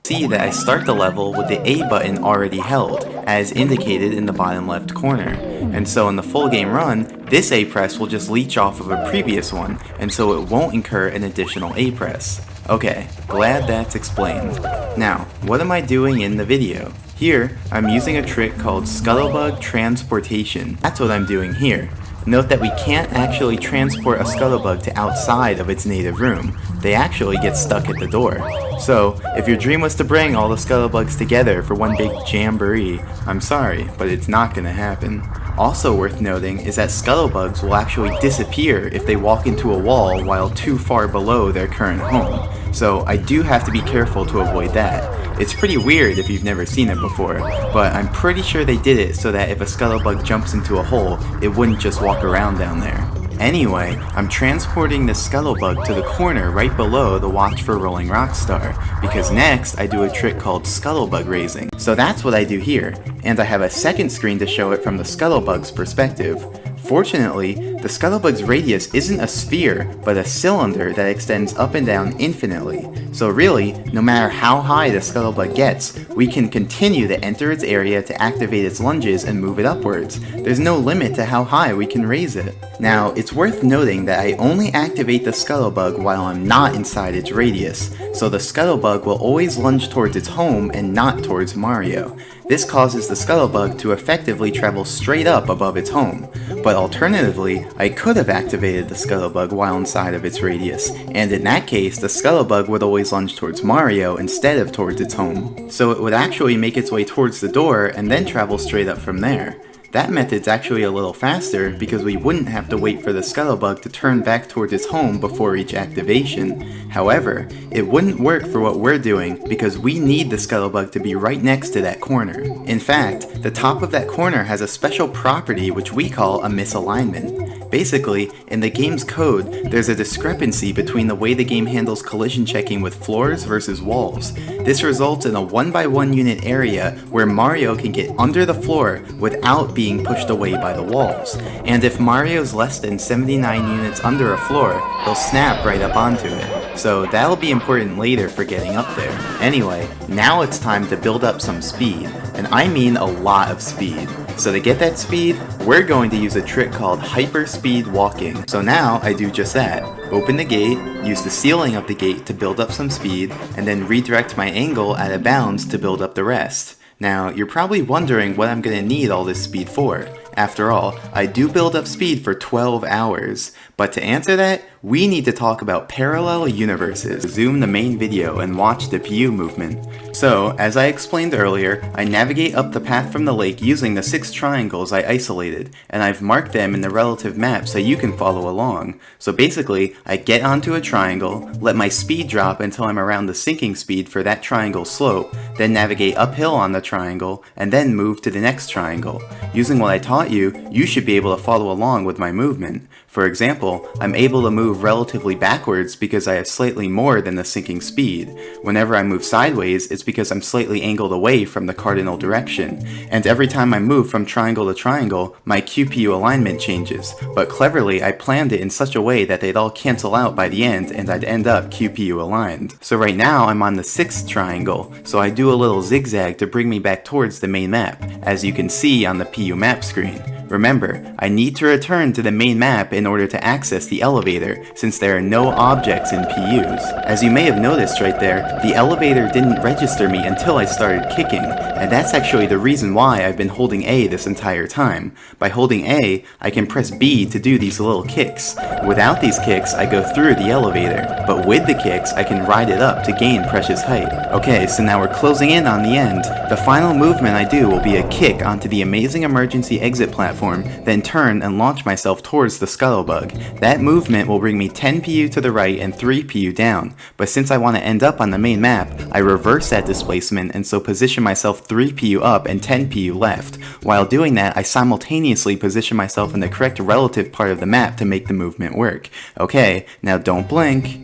See that I start the level with the A button already held, as indicated in the bottom left corner. And so in the full game run, this A press will just leech off of a previous one, and so it won't incur an additional A press. Okay, glad that's explained. Now, what am I doing in the video? Here, I'm using a trick called Scuttlebug Transportation. That's what I'm doing here. Note that we can't actually transport a Scuttlebug to outside of its native room. They actually get stuck at the door. So, if your dream was to bring all the Scuttlebugs together for one big jamboree, I'm sorry, but it's not gonna happen. Also worth noting is that Scuttlebugs will actually disappear if they walk into a wall while too far below their current home. So I do have to be careful to avoid that. It's pretty weird if you've never seen it before, but I'm pretty sure they did it so that if a Scuttlebug jumps into a hole, it wouldn't just walk around down there. Anyway, I'm transporting the Scuttlebug to the corner right below the Watch for Rolling Rockstar, because next I do a trick called Scuttlebug Raising. So that's what I do here, and I have a second screen to show it from the Scuttlebug's perspective. Fortunately, the Scuttlebug's radius isn't a sphere, but a cylinder that extends up and down infinitely. So really, no matter how high the Scuttlebug gets, we can continue to enter its area to activate its lunges and move it upwards. There's no limit to how high we can raise it. Now, it's worth noting that I only activate the Scuttlebug while I'm not inside its radius, so the Scuttlebug will always lunge towards its home and not towards Mario. This causes the Scuttlebug to effectively travel straight up above its home, but alternatively, I could have activated the Scuttlebug while inside of its radius, and in that case, the Scuttlebug would always lunge towards Mario instead of towards its home. So it would actually make its way towards the door and then travel straight up from there. That method's actually a little faster because we wouldn't have to wait for the Scuttlebug to turn back towards its home before each activation. However, it wouldn't work for what we're doing because we need the Scuttlebug to be right next to that corner. In fact, the top of that corner has a special property which we call a misalignment. Basically, in the game's code, there's a discrepancy between the way the game handles collision checking with floors versus walls. This results in a 1x1 unit area where Mario can get under the floor without being pushed away by the walls. And if Mario's less than 79 units under a floor, he'll snap right up onto it. So that'll be important later for getting up there. Anyway, now it's time to build up some speed. And I mean a lot of speed. So to get that speed, we're going to use a trick called hyperspeed walking. So now I do just that. Open the gate, use the ceiling of the gate to build up some speed, and then redirect my angle out of bounds to build up the rest. Now, you're probably wondering what I'm going to need all this speed for. After all, I do build up speed for 12 hours. But to answer that, we need to talk about parallel universes. Zoom the main video and watch the PU movement. So, as I explained earlier, I navigate up the path from the lake using the 6 triangles I isolated, and I've marked them in the relative map so you can follow along. So basically, I get onto a triangle, let my speed drop until I'm around the sinking speed for that triangle slope, then navigate uphill on the triangle, and then move to the next triangle. Using what I taught you, you should be able to follow along with my movement. For example, I'm able to move relatively backwards because I have slightly more than the sinking speed. Whenever I move sideways, it's because I'm slightly angled away from the cardinal direction. And every time I move from triangle to triangle, my QPU alignment changes. But cleverly, I planned it in such a way that they'd all cancel out by the end and I'd end up QPU aligned. So right now, I'm on the 6th triangle, so I do a little zigzag to bring me back towards the main map, as you can see on the PU map screen. Remember, I need to return to the main map in order to access the elevator, since there are no objects in PUs. As you may have noticed right there, the elevator didn't register me until I started kicking, and that's actually the reason why I've been holding A this entire time. By holding A, I can press B to do these little kicks. Without these kicks, I go through the elevator, but with the kicks, I can ride it up to gain precious height. Okay, so now we're closing in on the end. The final movement I do will be a kick onto the amazing emergency exit platform, then turn and launch myself towards the Scuttlebug. That movement will bring me 10 PU to the right and 3 PU down, but since I want to end up on the main map, I reverse that displacement and so position myself 3 PU up and 10 PU left. While doing that, I simultaneously position myself in the correct relative part of the map to make the movement work. Okay, now don't blink.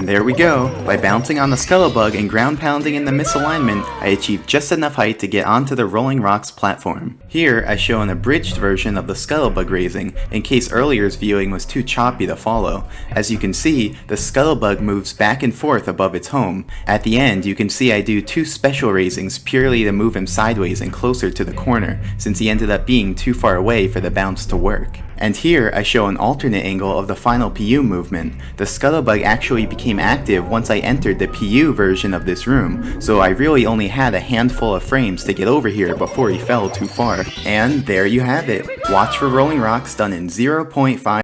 And there we go. By bouncing on the Scuttlerbug and ground pounding in the misalignment, I achieved just enough height to get onto the Rolling Rocks platform. Here, I show an abridged version of the Scuttlebug raising, in case earlier's viewing was too choppy to follow. As you can see, the Scuttlebug moves back and forth above its home. At the end, you can see I do 2 special raisings purely to move him sideways and closer to the corner, since he ended up being too far away for the bounce to work. And here, I show an alternate angle of the final PU movement. The Scuttlebug actually became active once I entered the PU version of this room, so I really only had a handful of frames to get over here before he fell too far. And there you have it. Watch for Rolling Rocks done in 0.5